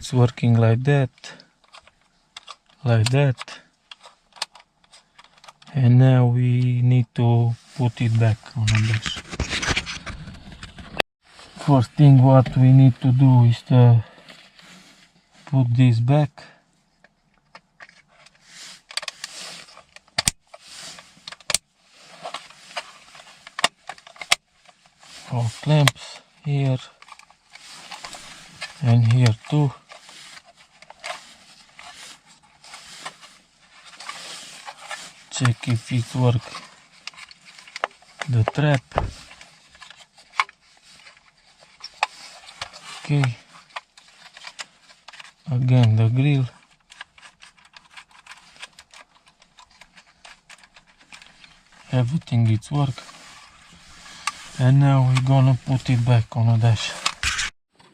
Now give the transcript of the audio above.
it's working like that, and now we need to put it back on the dash. First thing what we need to do is to put this back. All clamps here and here too. Check if it works, the trap. Okay, again the grill. Everything it's work, and now we're gonna put it back on the dash.